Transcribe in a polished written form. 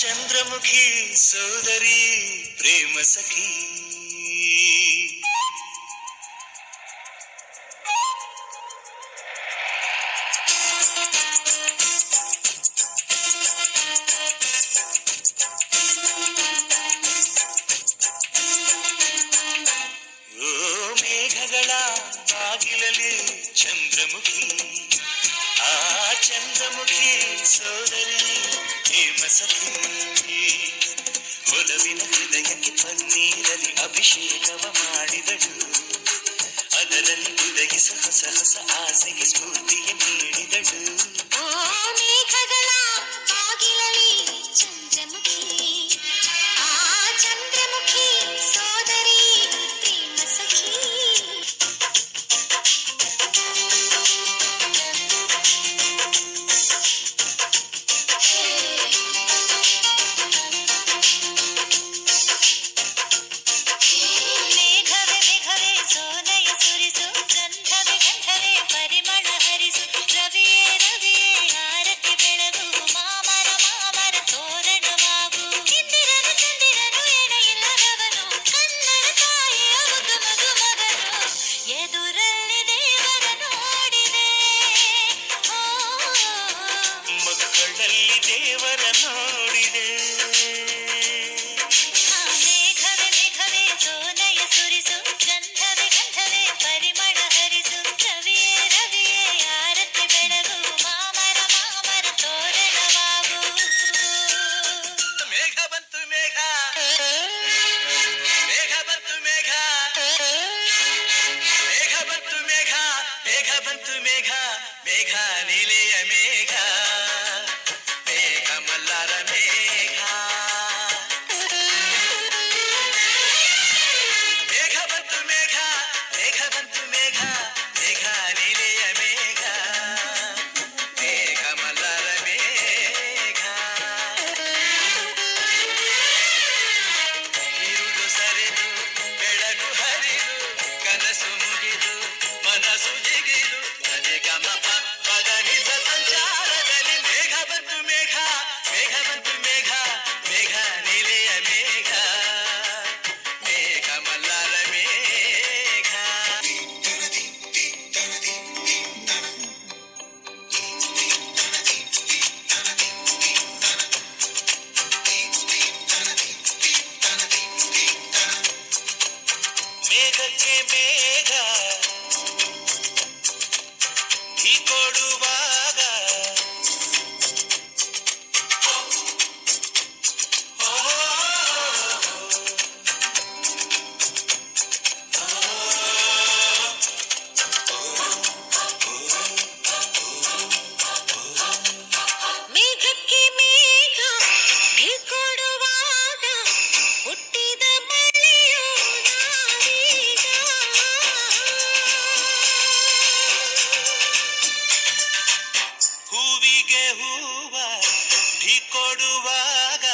ಚಂದ್ರಮುಖಿ ಸೋದರಿ ಪ್ರೇಮ ಸಖಿ ಮೇಘಗಳ ಬಾಗಿಲಲ್ಲಿ ಚಂದ್ರಮುಖಿ ಆ ಚಂದ್ರಮುಖಿ ಸೋದರಿ ಪ್ರೇಮ ಸಖಿ ಒಲವಿನ ಹೃದಯಕ್ಕೆ ಪನ್ನೀರಲ್ಲಿ ಅಭಿಷೇಕವ ಮಾಡಿದಳು ಅದರಲ್ಲಿ ಉದಗಿಸ ಹೊಸ ಹೊಸ ಆಸೆಗೆ ಸ್ಫೂರ್ತಿಯ ನೀಡಿದಳು ಮೇಘಗಳ ಬಾಗಿಲಲ್ಲಿ ಚಂದ್ರಮುಖಿ ಆ ಚಂದ್ರಮುಖಿ ಸೋದರಿ ಪ್ರೇಮ ಸಖಿ ದೇವರ ನೋಡಿದೆ ಮೇಘವೇ ಮೇಘವೇ ಸೋನೆಯ ಸುರಿಸು ಗಂಧವೇ ಗಂಧವೇ ಪರಿಮಳ ಹರಿಸು ರವಿಯೇ ರವಿಯೇ ಆರತಿ ಬೆಳಗು ಮಾಮರ ಮಾಮರ ತೋರಣವಾಗು ಮೇಘ ಬಂತು ಮೇಘ ಮೇಘ ಬಂತು ಮೇಘ ಮೇಘ ಬಂತು ಮೇಘ ಮೇಘ ಬಂತು ಮೇಘ ಮೇಘ ನೀಲೆಯ ಮೇಘ ಮಲ್ಲಾರ ಮೇಘ ಮೇಘ ಬಂತು ಮೇಘ ಮೇಘ ಬಂತು ಮೇಘ ಮೇಘ ನೀಲೆಯ ಮೇಘ ಮೇಘ ಮಲ್ಲಾರ ಮೇಘ ಇರುಳು ಸರಿದು ಬೆಳಕು ಹರಿದು ಕನಸು ಮುಗಿದು ಮನಸ್ಸು ಜಿಗಿದು ಅದೇ ಗಮಪ ಪದನಿಸ ಸಂಚಾರದಲ್ಲಿ ಮೇಘ ಬಂತು ಮೇಘ ಮೇಘ ಬಂತು ಮೇಘ ಮೇಘ ನೀಲೆಯ ಮೇಘ ಮೇಘ ಮಲ್ಲಾರ ಮೇಘ ಮೇಘಕ್ಕೆ ಮೇಘ ಢೀ ಕೊಡುವಾಗ ಮೇಘಕ್ಕೆ ಮೇಘ ಢೀ ಕೊಡುವಾಗ ಹುಟ್ಟಿದ ಮಳೆಯೋ ನಾವೀಗ ಹೂವಿಗೆ ಹೂವ ಢೀ ಕೊಡುವಾಗ